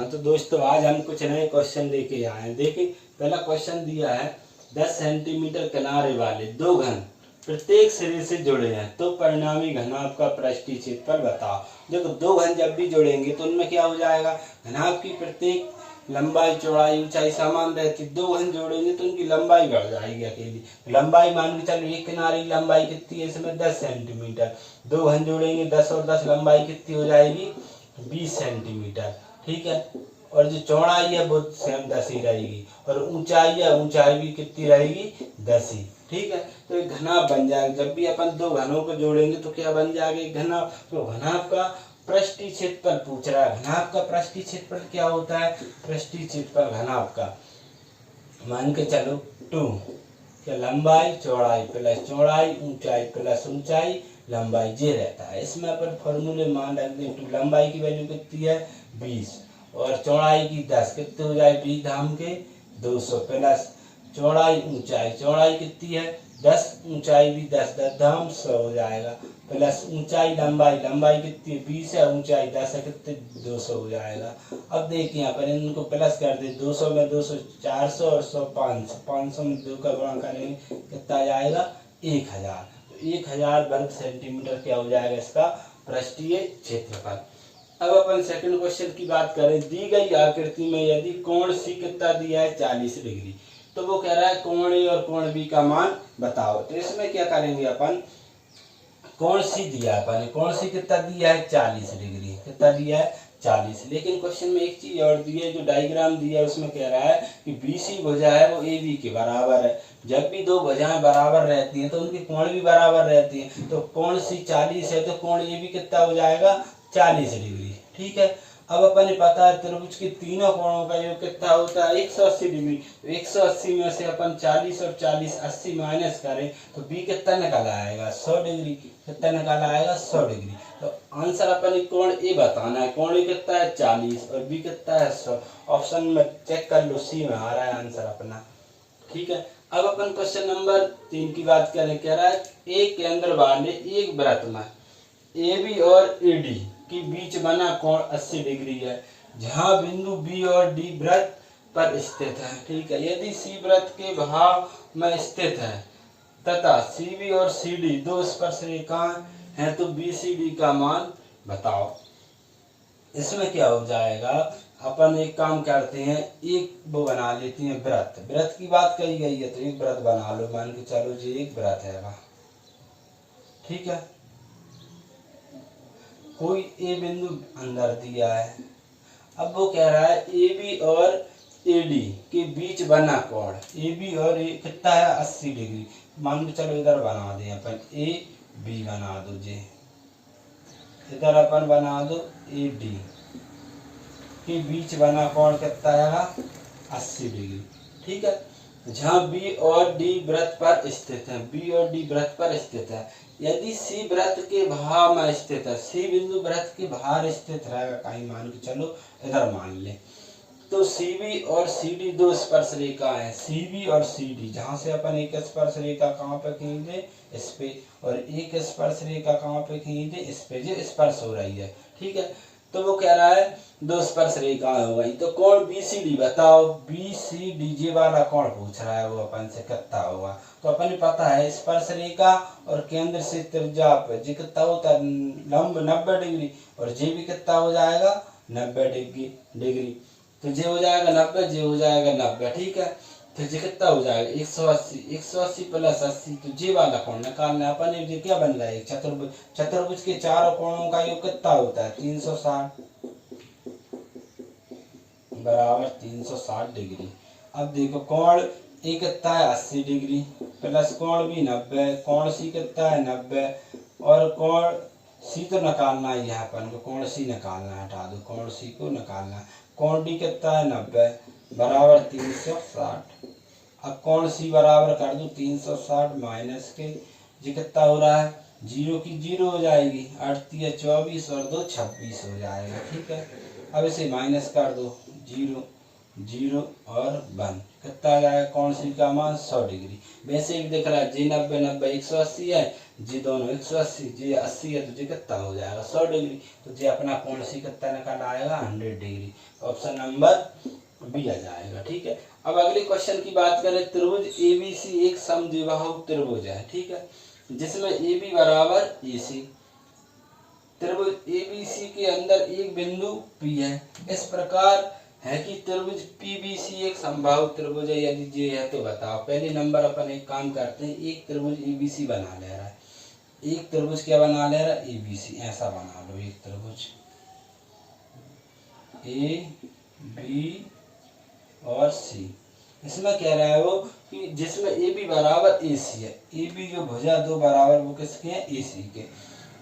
हाँ तो दोस्तों आज हम कुछ नए क्वेश्चन लेके आए हैं। देखिए पहला क्वेश्चन दिया है 10 सेंटीमीटर किनारे वाले दो घन प्रत्येक सिरे से जुड़े हैं तो परिणामी घनाभ का पृष्ठीय क्षेत्रफल बताओ। देखो दो घन जब भी जुड़ेंगे तो उनमें क्या हो जाएगा, घनाभ की प्रत्येक लंबाई चौड़ाई ऊंचाई समान रहती। दो घन जोड़ेंगे तो उनकी लंबाई बढ़ जाएगी अकेली। लंबाई मान के चलो एक किनारे की लंबाई कितनी है, इसमें 10 सेंटीमीटर। दो घन जोड़ेंगे 10 और 10 लंबाई कितनी हो जाएगी, 20 सेंटीमीटर। ठीक है, और जो चौड़ाई है वो सेम 10 ही रहेगी और ऊंचाई है, ऊंचाई भी कितनी रहेगी, 10 ही। ठीक है, तो एक घनाभ बन जाएगा। जब भी अपन दो घनों को जोड़ेंगे तो क्या बन जाएगा, एक घनाभ। तो घनाभ का पृष्ठीय क्षेत्रफल पूछ रहा है। घनाभ का पृष्ठीय क्षेत्रफल क्या होता है, पृष्ठीय क्षेत्रफल घनाभ का मान के चलो 2 क्या लंबाई चौड़ाई प्लस चौड़ाई ऊंचाई प्लस ऊंचाई लंबाई जे रहता है। इसमें अपन फॉर्मूले मान रख दें। 2 लंबाई की वैल्यू कितनी है 20 और चौड़ाई की 10 कितने हो जाए 20 धाम के 200 प्लस चौड़ाई चौड़ाई कितनी है 10 ऊंचाई भी 10 10 धाम 100 हो जाएगा प्लस ऊंचाई लंबाई कितनी 20 है ऊंचाई 10 है कितने 200 हो जाएगा। अब देखिए यहाँ पर इनको प्लस कर दे 200 में 200 400 और 100 500 500 में 2 का गुणा करेंगे कितना आ जाएगा 1000। तो 1000 वर्ग सेंटीमीटर क्या हो जाएगा इसका पृष्ठीय क्षेत्रफल। अब अपन सेकंड क्वेश्चन की बात करें। दी गई आकृति में यदि कोण सी कितना दिया है 40 डिग्री, तो वो कह रहा है कोण ए और कोण बी का मान बताओ। तो इसमें क्या करेंगे अपन, कोण सी दिया है अपन, कोण सी कितना दिया है 40 डिग्री, कितना दिया है 40। लेकिन क्वेश्चन में एक चीज और दी है, जो डायग्राम दिया है उसमें कह रहा है कि बीसी भुजा है वो ए बी के बराबर है। जब भी दो भुजाएं बराबर रहती हैं तो उनके कोण भी बराबर रहती हैं। तो कोण सी 40 है तो कोण ए बी कितना हो जाएगा 40 डिग्री। ठीक है, अब अपन ने पता है त्रिभुज के तीनों कोणों का योग कितना होता है 180 डिग्री। तो 180 में से अपन 40 और 40 80 माइनस करें तो बी कितना निकल आएगा 100 डिग्री। कितना निकल आएगा 100 डिग्री। तो आंसर अपन कोण ए बताना है। कोण ए कितना है 40 और बी कितना है 100। ऑप्शन में चेक कर लो, सी में आ रहा है आंसर अपना। ठीक है, अब अपन क्वेश्चन नंबर 3 की बात करें। कह रहा है एक केंद्र वाले एक वृत्त में ए बी और ए डी के बीच बना कोण 80 डिग्री है, जहां बिंदु बी और डी वृत्त पर स्थित है। ठीक है, यदि सी वृत्त के भाव में स्थित है तथा सी बी और सी डी दो स्पर्श रेखाएं हैं तो बी सी डी का मान बताओ। इसमें क्या हो जाएगा, अपन एक काम करते हैं, एक वो बना लेते हैं वृत्त। वृत्त की बात कही गई है तो एक वृत्त बना लो, मान के चलो जी एक वृत्त है। ठीक है, कोई ए बिंदु अंदर दिया है। अब वो कह रहा है ए बी और ए डी के बीच बना कोण ए बी और ए कितना है 80 डिग्री। मान के चलो इधर बना दें अपन ए बी बना दो जी, इधर अपन बना दो ए डी के बीच बना कोण कितना है 80 डिग्री। ठीक है, जहाँ बी और डी वृत्त पर स्थित है, बी और डी वृत्त पर स्थित है। यदि सी वृत्त के भाव में स्थित है, सी बिंदु वृत्त के बाहर स्थित रहेगा कहीं, मान के चलो इधर मान ले, तो सी बी और सी डी दो स्पर्श रेखा है। सी बी और सी डी, जहां से अपन एक स्पर्श रेखा कहाँ पे खींचे इस पे, और एक स्पर्श रेखा कहाँ पे खींचे इस पे, जो स्पर्श हो रही है। ठीक है, तो वो कह रहा है दो स्पर्श रेखा हो गई। तो कोण बी सी डी बताओ। बी सी डी जे वाला कोण पूछ रहा है, वो अपन से कितना होगा। तो अपन पता है स्पर्श रेखा और केंद्र से त्रिज्या पे जे कितना होता है लंब 90 डिग्री और जे भी कितना हो जाएगा 90 डिग्री। तो जे हो जाएगा 90, जे हो जाएगा 90। ठीक है, तो जे कितना हो जाएगा 180 प्लस 80। तो जे वाला कोण निकालना है अपन। ये क्या बन जाएगा चतुर्भुज। चतुर्भुज के चारों कोणों का योग कितना होता है 360 बराबर 360 डिग्री। अब देखो कोण ए कितना है 80 डिग्री प्लस कोण बी 90, कोण सी कितना है 90 और कोण सी तो निकालना है यहाँ पर, कोण सी निकालना है, हटा दो कोण सी को निकालना है। कोण डी कितना है 90 बराबर 360। अब कोण सी बराबर कर दो 360 माइनस के जी कितना हो रहा है 0 की 0 हो जाएगी, 8 या 24 और 2 26 हो जाएगा। ठीक है, अब इसे माइनस कर दो 0 0 और 1 कितना आ जाएगा कोण सी का मान 100 डिग्री। वैसे भी दिख रहा है जे 90 90 180 है, जी दोनों 180, जी 80 है तो जी कितना हो जाएगा 100 डिग्री। तो जी अपना कोण सी कितना निकल आएगा 100 डिग्री। ऑप्शन नंबर बी आ जाएगा। ठीक है, अब अगले क्वेश्चन की बात करें। त्रिभुज एबीसी एक समद्विबाहु त्रिभुज है। ठीक है, जिसमें ए बी बराबर ए सी। त्रिभुज एबीसी के अंदर एक बिंदु पी है। इस प्रकार है कि त्रिभुज पीबीसी एक समबाहु त्रिभुज है। यदि ये है तो बताओ। पहले नंबर अपन एक काम करते हैं, एक त्रिभुज एबीसी बना ले रहा है। एक त्रिभुज क्या बना ले रहा है एबीसी, ऐसा बना लो एक त्रिभुज ए बी और सी। इसमें कह रहा है वो कि जिसमें ए बी बराबर ए सी है। ए बी जो भुजा दो बराबर वो किसके हैं ए सी के।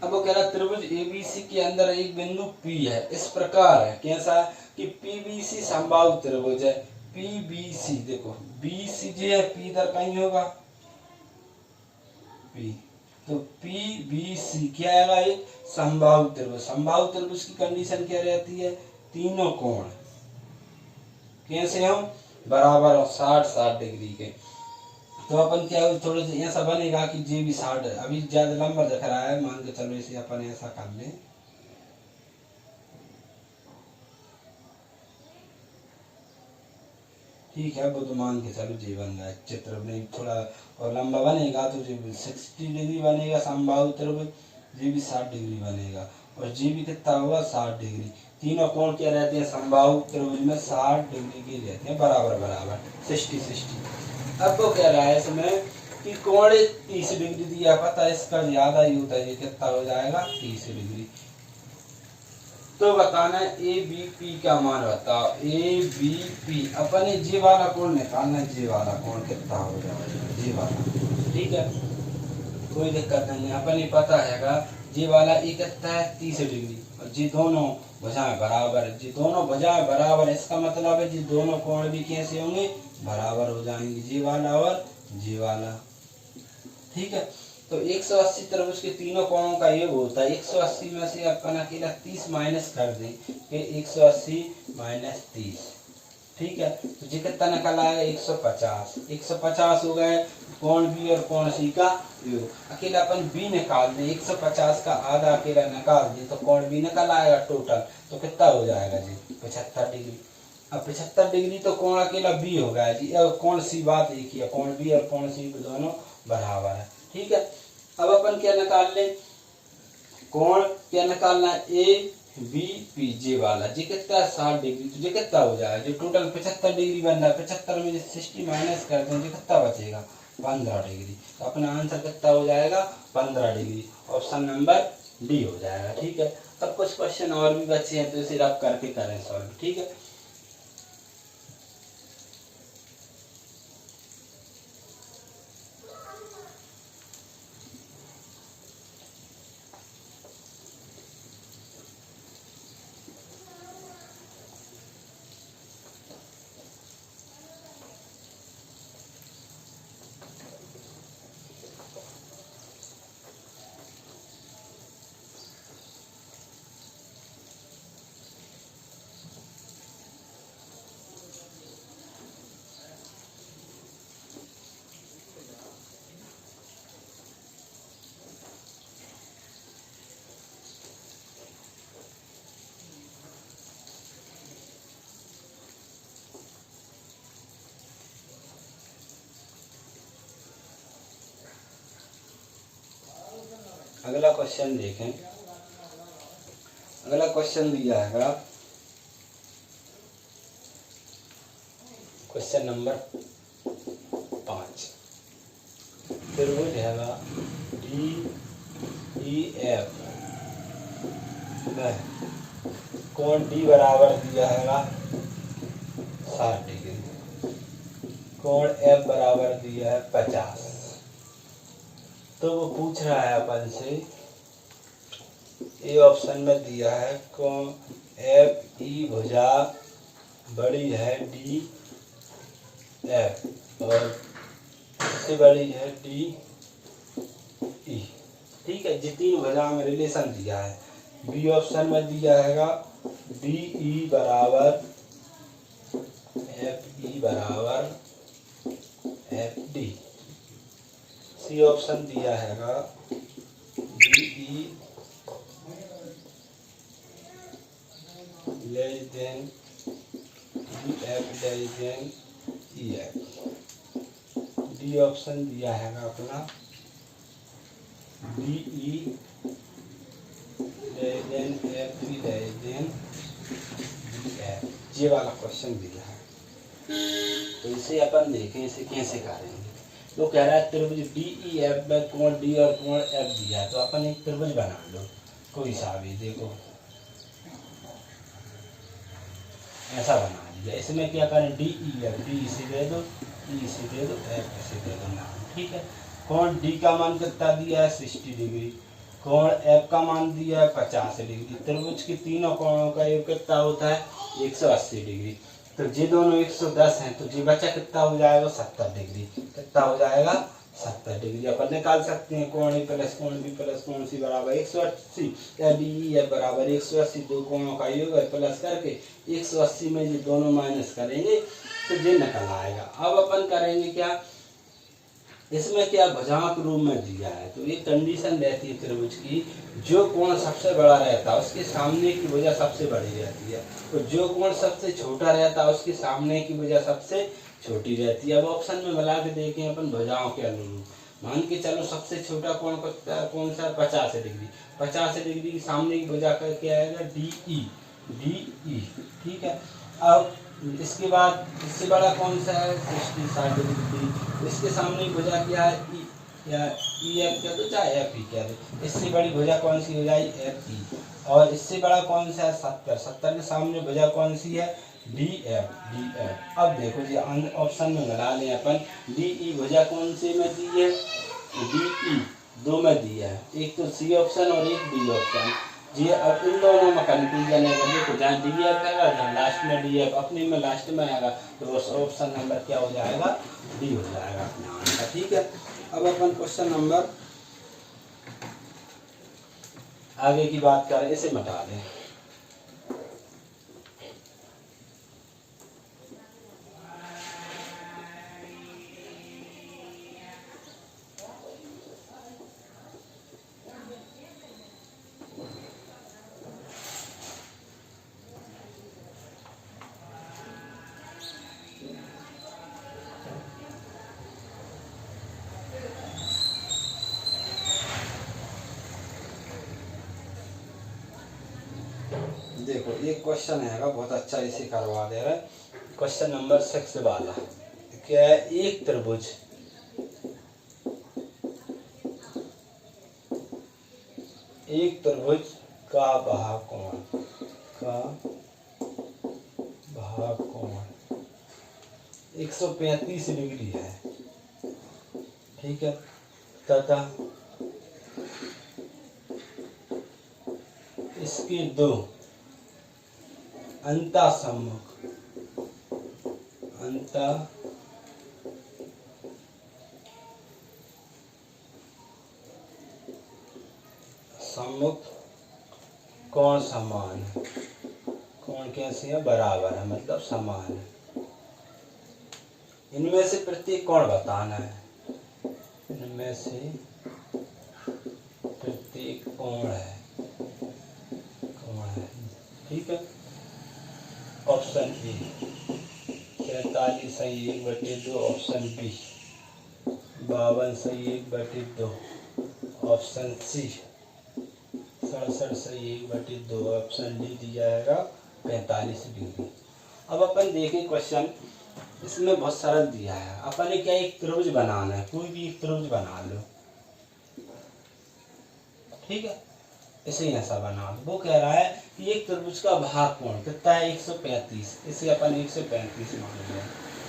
अब वो कह रहा है त्रिभुज एबीसी के अंदर एक बिंदु पी है। इस प्रकार है कैसा कि पीबीसी समबाहु त्रिभुज है। पीबीसी देखो बीसी जो है पी इधर कहीं होगा पी, तो पीबीसी क्या आएगा एक समबाहु त्रिभुज। समबाहु त्रिभुज की कंडीशन क्या रहती है, तीनों कोण कैसे हो बराबर हो 60-60 डिग्री के। तो अपन क्या थोड़े से ऐसा बनेगा कि जे भी 60, अभी ज्यादा लंबा दिख रहा है, मान के चलो इसे अपन ऐसा कर ले। ठीक है, वो तो मान के चलो जे बन रहा है। चित्र नहीं थोड़ा और लंबा बनेगा तो जे 60 डिग्री बनेगा समबाहु त्रिभुज, जे भी 60 डिग्री बनेगा और जे भी कितना होगा 60 डिग्री। तीनों कोण क्या रहते हैं समबाहु त्रिभुज में 60 डिग्री के रहते हैं, बराबर बराबर 60-60। अब वो कह रहा है इसमें कि कोण 30 डिग्री दिया, पता है इसका ज्यादा ही होता है, ये कितना हो जाएगा 30 डिग्री। तो बताना ए बी पी का मान बताओ। ए बी पी अपने जे वाला कोण निकालना, जे वाला कोण कितना हो जाएगा जे वाला। ठीक है, कोई दिक्कत नहीं है, अपने पता हैगा जे वाला ए कितना है 30 डिग्री और जी दोनों भुजाएं बराबर है। जी दोनों भुजाएं बराबर है, इसका मतलब है जी दोनों कोण भी कैसे होंगे बराबर हो जाएंगे, जे वाला और जे वाला। ठीक है, तो 180 त्रिभुज के तीनों कोणों का योग होता है। 180 में से अपन अकेला 30 माइनस कर दें कि 180 माइनस 30। ठीक है, तो जी कितना निकल आएगा 150। 150 हो गए कोण बी और कोण सी का योग। अकेला अपन बी निकाल दें, 150 का आधा अकेला निकाल दें तो कोण बी निकल आएगा टोटल। तो कितना हो जाएगा जी 75 डिग्री। अब 75 डिग्री तो कोण अकेला बी हो गया जी। अब कोण सी बात एक ही है, कोण बी और कोण सी दोनों बराबर है। ठीक है, अब अपन क्या निकाल ले, कोण क्या निकालना है ए बी पी जे वाला। जी कितना 60 डिग्री, तो जी कितना हो जाएगा जो टोटल 75 डिग्री बन रहा है। 75 में 60 माइनस करते हैं, जी कितना बचेगा 15 डिग्री। तो अपना आंसर कितना हो जाएगा 15 डिग्री। ऑप्शन नंबर डी हो जाएगा। ठीक है, अब कुछ क्वेश्चन और भी बचे हैं तो इसे रब करके करें सॉल्व। ठीक है, अगला क्वेश्चन देखें। अगला क्वेश्चन दिया है क्वेश्चन नंबर 5। त्रिभुज है डी ई एफ में कोण डी बराबर दिया है 60 डिग्री, कोण एफ बराबर दिया है 50। तो वो पूछ रहा है अपन से, ए ऑप्शन में दिया है कोण एफ ई भुजा बड़ी है डी एफ और इससे बड़ी है डी ई। ठीक है, जी तीन भुजाओं में रिलेशन दिया है। बी ऑप्शन में दिया है डी ई बराबर एफ ई बराबर एफ डी। सी ऑप्शन दिया है DE less than DF less than EF। D option दिया है अपना DE less than FE less than DF, ये वाला क्वेश्चन दिया है। तो इसे अपन देखें इसे कैसे करेंगे। तो कह रहा है त्रिभुज DEF में कोण D और कोण F दिया है, तो अपन एक त्रिभुज बना लो कोई सा भी, देखो ऐसा बना लिया। इसमें क्या करें DEF, D इसे दे दो, E इसे दे दो, F इसे दे दो नाम, ठीक है। कोण D का मान कितना दिया है 60 डिग्री, कोण F का मान दिया है 50 डिग्री। त्रिभुज के तीनों कोणों का योग कितना होता है 180 डिग्री। तो ये दोनों 110 हैं, तो ये बचा कितना हो जाएगा 70 डिग्री। कितना हो जाएगा 70 डिग्री। अपन निकाल सकते हैं कोण ए प्लस कोण बी प्लस कोण सी बराबर 180 या DEF बराबर 180, दो कोणों का योग है, प्लस करके 180 में ये दोनों माइनस करेंगे तो ये निकल आएगा। अब अपन करेंगे क्या, इसमें क्या भुजाओं के रूप में दिया है, तो ये कंडीशन रहती है त्रिभुज की, जो कोण सबसे बड़ा रहता है उसके सामने की भुजा सबसे बड़ी रहती है, और जो कोण सबसे छोटा रहता है उसके सामने की भुजा सबसे छोटी रहती है। अब ऑप्शन में मिला के देखें अपन भुजाओं के अनुरूप। मान के चलो सबसे छोटा कोण कौन सा 50 डिग्री, 50 डिग्री की सामने की भुजा का क्या आएगा DE, ठीक है। अब इसके बाद इससे बड़ा कौन सा है 60 डिग्री, इसके सामने की भुजा क्या है E या EF कह दो चाहे FE कह दो। इससे बड़ी भुजा कौन सी हो जाएगी FE, और इससे बड़ा कौन सा है 70 के सामने भुजा कौन सी है DF। अब देखो जी ऑप्शन में मिला लें अपन, DE भुजा कौन से में दी है DE, दो में दी है, एक तो C ऑप्शन और एक D ऑप्शन जी। अब इन दोनों में कंफ्यूजन है, देखो जहाँ DF आएगा जहाँ लास्ट में DF, अपने में लास्ट में आएगा तो उस ऑप्शन नंबर क्या हो जाएगा D हो जाएगा अपने आंसर, ठीक है। अब अपन क्वेश्चन नंबर आगे की बात करें, इसे मिटा दें। देखो एक क्वेश्चन है बहुत अच्छा, इसे करवा दे रहा है। क्वेश्चन नंबर 6 वाला क्या है, एक त्रिभुज का भागकोण 135 डिग्री है, ठीक है, तथा इसके दो अंतःसम्मुख कोण समान है। कोण कैसे है, बराबर है, मतलब समान है। इनमें से प्रत्येक कोण बताना है, इनमें से प्रत्येक कोण है, ठीक है। Option A 43/1/2, option B 52/1/2, option C 67/1/2, option D दिया जाएगा 45 डिग्री। अब अपन देखें क्वेश्चन, इसमें बहुत सरल दिया है। अपन ने क्या एक त्रिभुज बनाना है, कोई भी एक त्रिभुज बना लो, ठीक है, इसे ऐसा बना दो। वो कह रहा है कि एक त्रिभुज का भागकोण कितना है 135, इसे अपन 135 मान लिया,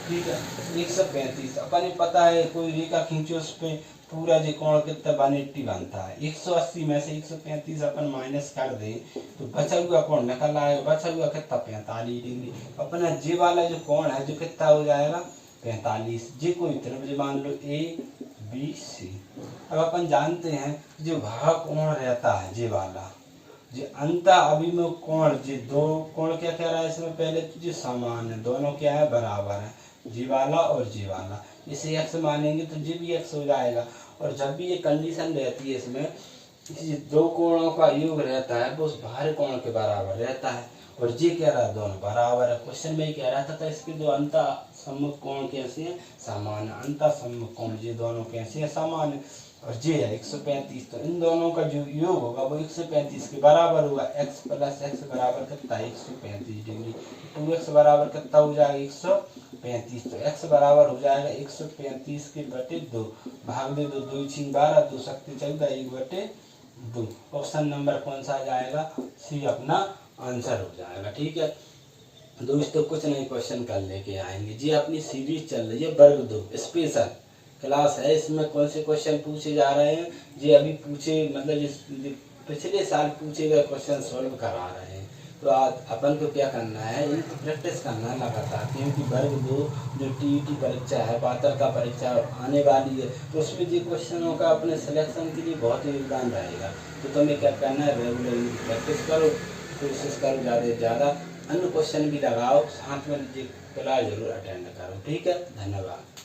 ठीक है। 135 अपन ने पता है, कोई रेखा खींचो उस पे पूरा जो कोण कितना 180 बनता है। 180 में से 135 अपन माइनस कर दें तो बचा हुआ कोण निकल आएगा, बचा हुआ कितना 45 डिग्री। अपना जे वाला जो कोण है जो कितना हो जाएगा 45। जे कोई त्रिभुज मान लो ABC। अब अपन जानते हैं जो भागकोण रहता है जे वाला, जो अंत अभिमुख कोण, जो दो कोण क्या कह रहा है इसमें, पहले तो जो समान है, दोनों क्या है बराबर है, जी वाला और जी वाला, इसे x मानेंगे तो जी भी x हो जाएगा। और जब भी ये कंडीशन रहती है इसमें इसी दो कोणों का योग रहता है वो उस बाहरी कोण के बराबर रहता है। और ये कह रहा है दोनों बराबर है। क्वेश्चन में कह रहा था इसके जो अंत सम्मुख कोण कैसे है, समान है। अंत सम्मुख कोण ये दोनों कैसे है, समान है। और ये है 135, तो इन दोनों का जो योग होगा वो 135 के बराबर होगा। x प्लस एक्स बराबर कितना है 135 डिग्री। 2x बराबर कितना हो जाएगा 135, तो x बराबर हो जाएगा 135 के बटे 2 भाग दे 2, 2 6 12, 2 शक्ति 14, 1 बटे 2। ऑप्शन नंबर कौन सा आ जाएगा, सी अपना आंसर हो जाएगा। ठीक है दोस्तों, कुछ नहीं क्वेश्चन कर लेके आएंगे। जी अपनी सीरीज चल रही है वर्ग 2 स्पेशल क्लास है, इसमें कौन से क्वेश्चन पूछे जा रहे हैं, ये अभी पूछे मतलब जिस पिछले साल पूछे गए क्वेश्चन सॉल्व करा रहे हैं। तो आज अपन को क्या करना है, इनको प्रैक्टिस करना है लगातार, क्योंकि वर्ग 2 जो टीईटी परीक्षा है, पात्रता का परीक्षा आने वाली है, तो उसमें जी क्वेश्चनों का अपने सिलेक्शन के लिए बहुत योगदान रहेगा। तो तुम्हें क्या करना है, रेगुलरली प्रैक्टिस करो, कोशिश करो ज़्यादा से ज़्यादा, अन्य क्वेश्चन भी लगाओ, साथ में जी क्लास जरूर अटेंड करो। ठीक है, धन्यवाद।